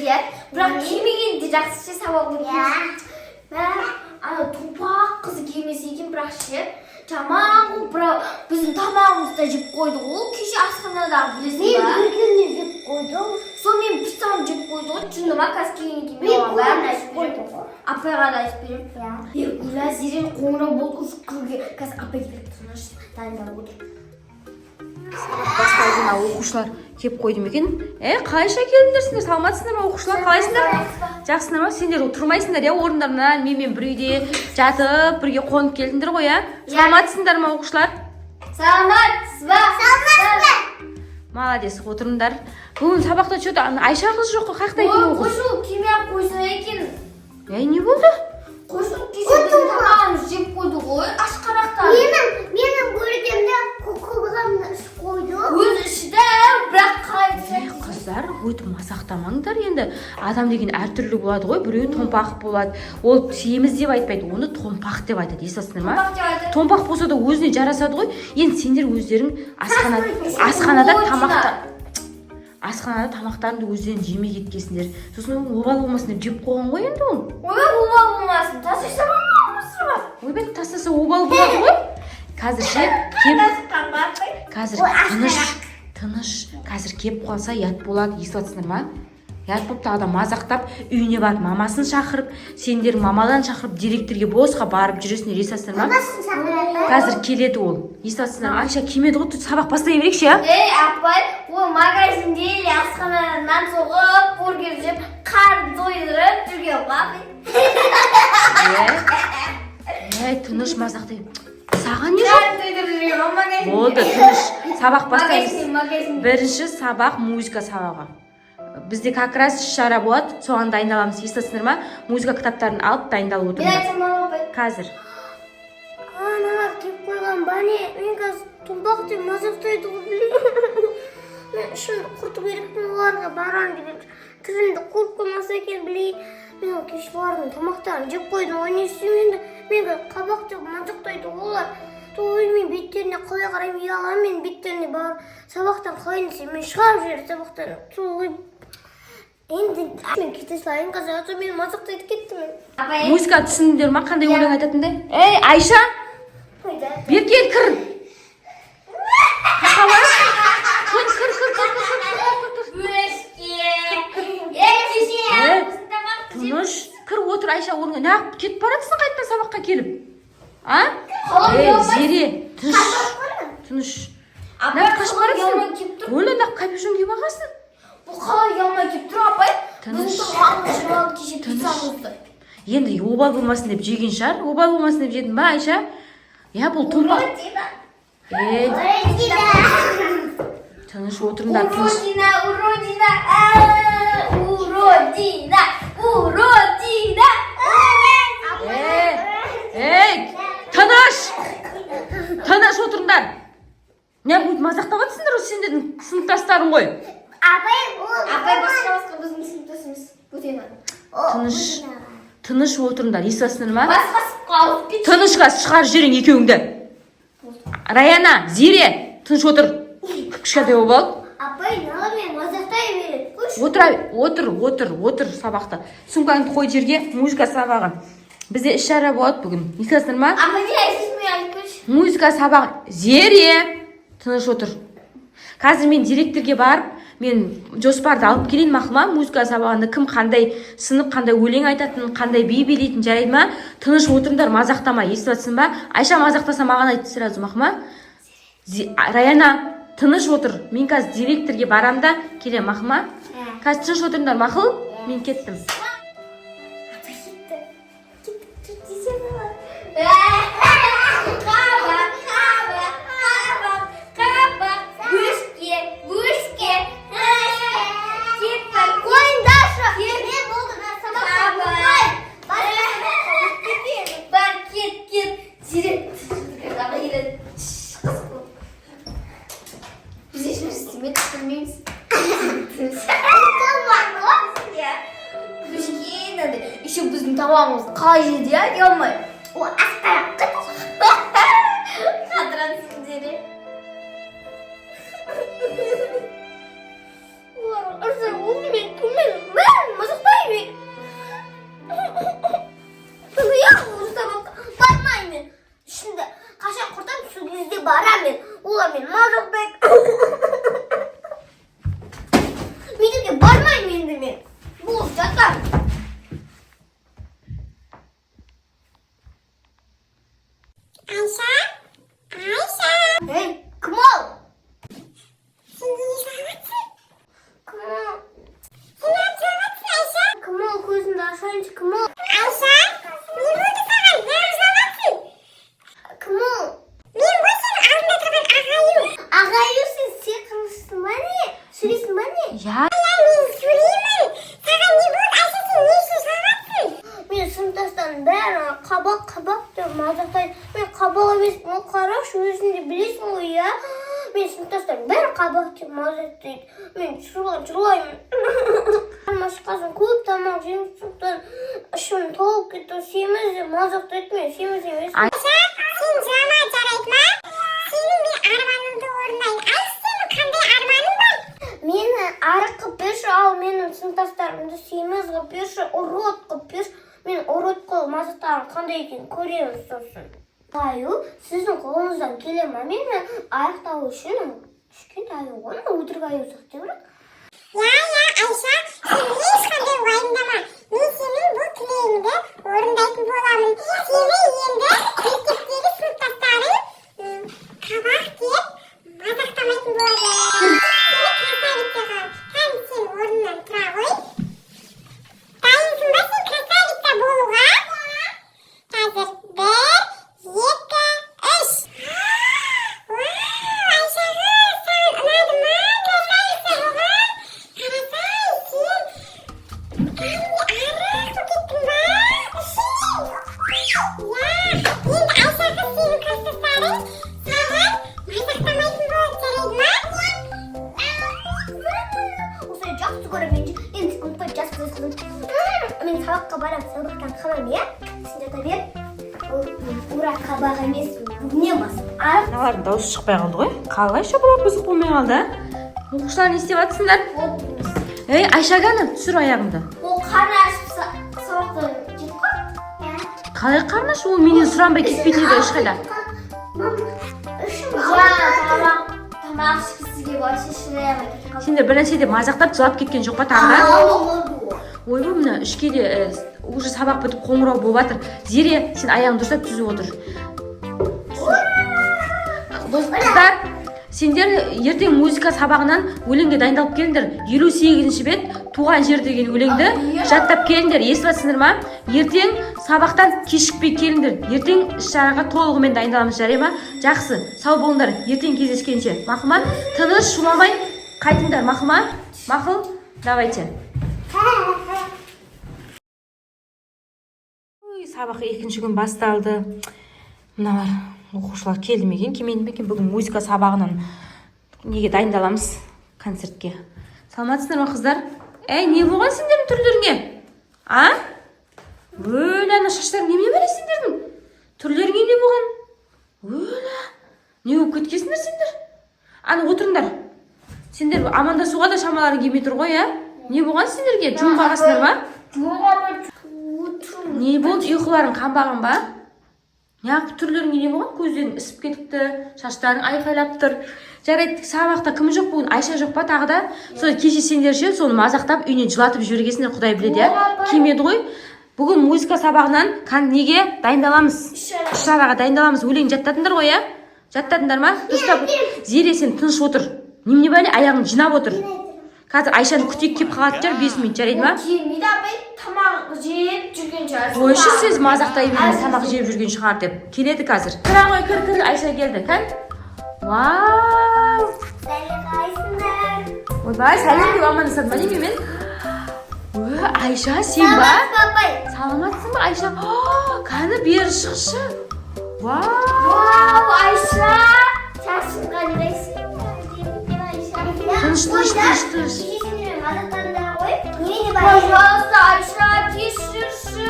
иә. Бірақ кимегенде жақсы ше сабақ өткен. Ана топақ қызы кимесе екен, бірақ ше жаман ғой, бірақ біздің тамағымызды да жеп қойды ғой. Кеше асханадағы білесің ба? Мен біргені жеп қойдым. Сонымен пыстан жеп қойды ғой. Жүні ма қазір кейін кейін бәрін айтып беремін. Апайға да айтып беремін. Гүлә Зерен қоңырау болды. Қазір апай келіп тыныш дайындалып отыр. Бастайтын оқушылар кеп қойды ма екен? Қайша келдіңдерсіңдер? Саламатсыңдар ма оқушылар? Қалайсыңдар? Жақсыңдар ма? Сендер тұрмайсыңдар иә орындарынан? Менімен бір үйде жатып, бірге қонып келдіңдер ғой иә? Саламатсыңдар ма оқушылар? Саламатсыз ба? Молодец, отырыңдар. Бүгін сабақта что-то Айша қыз жоқ қой, қаяқта екен оқу? Қойшыл кеме қойса екен. Не болды? Қойшыл кеше біздің тамағымыз жеп қойды ғой, ашқарақтар. Менің көргенде қоқылғанды іш қойды. Өз ішті, бірақ қайсы. Қыздар, өйтіп мазақтамаңдар енді. Адам деген әртүрлі болады ғой. Біреу томпақ болады. Ол семіз деп айтпайды, оны томпақ деп айтады. Естісіңдер ма? Томпақ болса да өзіне жарасады ғой. Енді сендер өздерің асханада тамақтарыңды өздерің жемей кеткенсіңдер. Сосын обал болмасын деп жеп қойған ғой енді ол. Обал болмасын, тасыса болмасын ба? Ойбай, тастаса обал болады ғой. Қазір тыныш. Қазір кеп қалса ят болады, естіп ма? Ят болып тағы да мазақтап, үйіне барып мамасын шақырып, сендер мамадан шақырып, директорге босқа барып жүресіңдер, естіп ма? Қазір келеді ол. Естіп ма? Айша келмеді ғой, сабақ бастай берейікші, а? Апай, ол магазинде или асханадан нан соғып, бургер жеп, қарын тойдырып жүрген ғой. Тыныш мазақтай. Саған не жоқ? Болды, тыныш. Сабақ бастаймыз. Бірінші сабақ музыка сабағы. Бізде как раз шара болады, соған дайындаламыз. Естісіңдер ма? Музыка кітаптарын алып дайындалып отырмыз. Қазір. Аналар кеп қойған бәне, мен қазір томпақ деп мазақтайды ғой, білейін. Мен үшін құрту керекпін оларға барам деген. Тілімді қорып қоймаса екен, білейін. Мен кеше олардың тамақтарын жеп қойдым, ғой не істеймін енді. Мен қабақ деп мазақтайды олар. Мен беттеріне қалай қараймын, ұяламын, мен беттеріне барып сабақтан қалай несем, мен шығарып жіберіп сабақтан. Енді мен кете салайын қазір, атыр мені мазақтайды кетті мен. Музыка түсіндіңдер ма, қандай өлең айтатындай? Ей, Айша! Бер кел, кір! Тыныш, кір отыр Айша орныңа. Неғып кетіп баратсың қайтпай сабаққа келіп? Зере, тыныш. Неғып қашып баратсың? Өлі неғып капюшон киіп ағасың? Бұл қалай ұялмай кеп тұр, апай? Біздің маңыз жырмалы кеше пиццамызды. Енді обал болмасын деп жеген шығар. Обал болмасын деп жедің ба, Айша? Бұл томпақ. Тыныш отырыңдар, тыныш. Уродина. Тыныш отырыңдар. Не будет мазақтап жатсыңдар, сендердің сыныптастарың ғой. Апай басқа біздің сыныптасымыз. Тыныш отырыңдар, естісіңдер ма? Басқасып қалып кетші. Тынышқа шығар жіберің екеуіңді. Раяна, Зере, тыныш отыр. Кішкентай обал. Апай, неғып мен мазақтай береді? Отыр сабақта. Сумкаңды қой жерге, музыка сабағы. Бізде іс-шара болады бүгін. Естісіңдер ма? Апай, айтсыз айтып көрші. Музыка сабағы. Зере, тыныш отыр. Қазір мен директорге барып, мен жоспарды алып келейін мақұл, музыка сабағында кім қандай сынып, қандай өлең айтатын, қандай би билейтін жарайды ма? Тыныш отырыңдар, мазақтама, естіп ба? Айша мазақтаса маған айтты сразу мақұл? Раяна, тыныш отыр. Мен қазір директорге барам да келем мақұл? Қазір тыныш отырыңдар мақұл? Мен кеттім. Еще біздің тамағымыз қалай жеді я, келмай. О, асқарақ қатырансың Зере. Олар ұрса, ол мен Oyuncu kim o? Ayşe, ne oldu sana? Ne yapıyorsun? Kim o? Ben bu senin ağzında takan ağayım. Ağayım sen kırmışsın bana. Sürüyorsun bana. Ya Ben süreyim. Sana ne oldu Ayşe sen ne işin sanatsın? Ben sınıftasın ben kabak diyorum. Mazatay ben kabağı bilsin o kara şu yüzünde bilirsin o ya. Ben sınıftasın ben kabak diyorum Mazatay. Ben çırlayım. Başkasın koyup tamam senin sınıftan şunu tavuk gitti sevmez Mazatay etmiyor sevmez. Ay. Sen drama jaraytma. Senin bir armanın doğrundayım. Ay senin kanday armanın var. Meni arı qilib berish al mening sinfdoshlarimni semiz qilib berish urut qilib berish men urut qilib mazatarim qanday ekanini ko'ramiz so'sin. Ayu sizning qo'lingizdan kelama meni oyoq tovushini tushkun oyog'ini o'tirgan yo'q. Ya Ayşe sen hech qanday vayimdama. Men sening bu tilayingni o'rindaytib bo'laman. Seni endi maktabdagi sinfdoshlaring qaboq deb mazaqtamaytib bo'ladi. Hem sen o'rnidan tura qo'y. Tayinsin ba sen krasavitsa bo'luga? Hozir 1, 2, 3. Men sabaqqa boraman, sabaqdan qolaman ya. Shunda tabiat urak qabaq emas, bugün emas. мыналардың дауысы шықпай қалды ғой. Қалайша бұлар бұзық болмай қалды? Оқушылар не істеп жатсыңдар? Ей, Айшаганы, түсір аяғыңды. Ол қарны ашып сабақтан жетіп қалды. Қалай қарны ашып? Ол менен сұранбай кетпейді еді ешқайда. Тамақ ішкісіге вообще шыдамай кетіп қалды. Сендер бір нәрсе деп мазақтап жылап кеткен жоқ па тағы да? Ойбай, мына ішке де уже сабақ бітіп қоңырау болып жатыр. Зере, сен аяғыңды дұрыстап түзіп отыр. Қыздар, сендер ертең музыка сабағынан өлеңге дайындалып келіңдер. 58-ші бет туған жер деген өлеңді жаттап келіңдер. Естіп жатсыңдар ма? Ертең сабақтан кешікпей келіңдер. Ертең іс-шараға толығымен дайындаламыз, жарай ма? Жақсы, сау болыңдар. Ертең кездескенше. Мақұл ма? Тыныш, шуламай қайтыңдар, мақұл ма? Мақұл? Давайте. Сабақ екінші күн басталды. Мыналар оқушылар келді ме екен, келмеді ме екен? Бүгін музыка сабағынан неге дайындаламыз? Концертке. Саламатсыздар ма қыздар? Әй, не болған сендердің түрлеріңе? А? Өлі, ана шаштарың неме бәрі сендердің? Түрлеріңе не болған? Өлі, не болып кеткесіңдер сендер? Ана отырыңдар. Сендер амандасуға да шамаларың келмей тұр ғой, а? Не болған сендерге? Жұмып қалғансыңдар ма? Не болды? Ұйқыларың қанбаған ба? Неғып түрлеріңе не болған? Көздерің ісіп кетіпті, шаштарың айқайлап тұр. Жарайды, сабақта кім жоқ бүгін? Айша жоқ па тағы да? Сол кеше сендер ше, соны мазақтап, үйінен жылатып жібергесіңдер, Құдай біледі, я? Келмеді ғой. Бүгін музыка сабағынан неге дайындаламыз? Іс-шараға дайындаламыз. Өлең жаттадыңдар ғой, я? Жаттадыңдар ма? Дұрыстап. Зере, сен тыныш отыр. Немене бәле, аяғын жинап отыр. Қазір Айшаны күтейік кеп қалатын шығар, 5 минут, жарайды ма? Келмейді апай, тамақ жеп жүрген шығар. Қойшы сіз мазақтай берген тамақ жеп жүрген шығар деп. Келеді қазір. Кіра ғой, кір, Айша келді. Кән? Вау! Сәлем Ойбай, сәлем деп амандасады ма немене мен? Айша, сен ба? Саламатсың ба, Айша? Кәні бері шықшы. Вау, Айша! Шашың қайдайсың? Тыныш. Пожалуйста, Айша, кешірші.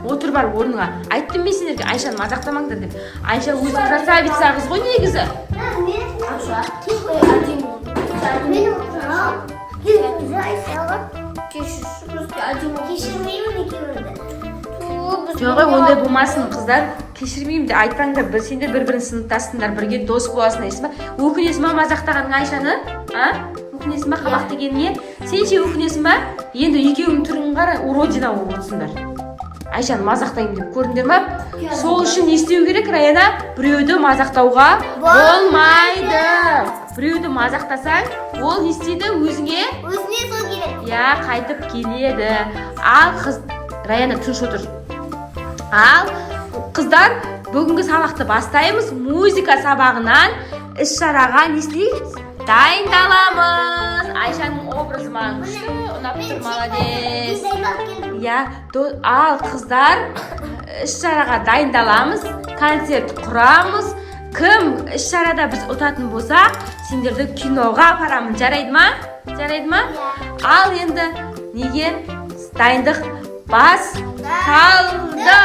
Отыр бар орныңа. Айттым мен сендерге Айшаны мазақтамаңдар деп. Айша өзі красавица қыз ғой негізі. Айша, Жоғы, ондай болмасын қыздар. Кешірмеймін де айтпаңдар. Сендер бір-бірін сыныптасыңдар, бірге дос боласыңдар, есің ба? Өкінесің ба мазақтағаныңа Айшаны? Өкінесің ба қабақ дегеніне? Сен ше өкінесің ба? Енді екеуің түрің қара, уродина болып отырсыңдар. Айшаны мазақтаймын деп көрдіңдер ма? Сол үшін не істеу керек, Раяна? Біреуді мазақтауға болмайды. Біреуді мазақтасаң, ол не істейді өзіңе? Өзіне сол келеді. Я, қайтып келеді. Ал Раяна тыныш отыр. Ал қыздар, бүгінгі сабақты бастаймыз. Музыка сабағынан іс-шараға не істейміз? Дайындаламыз. Айшаның образы маған күшті ұнап тұр, молодец. Ал қыздар, іс-шараға дайындаламыз, концерт құрамыз. Кім іс-шарада біз ұтатын болсақ, сендерді киноға апарамын. Жарайды ма? Жарайды ма? Ал енді неге дайындық басталды.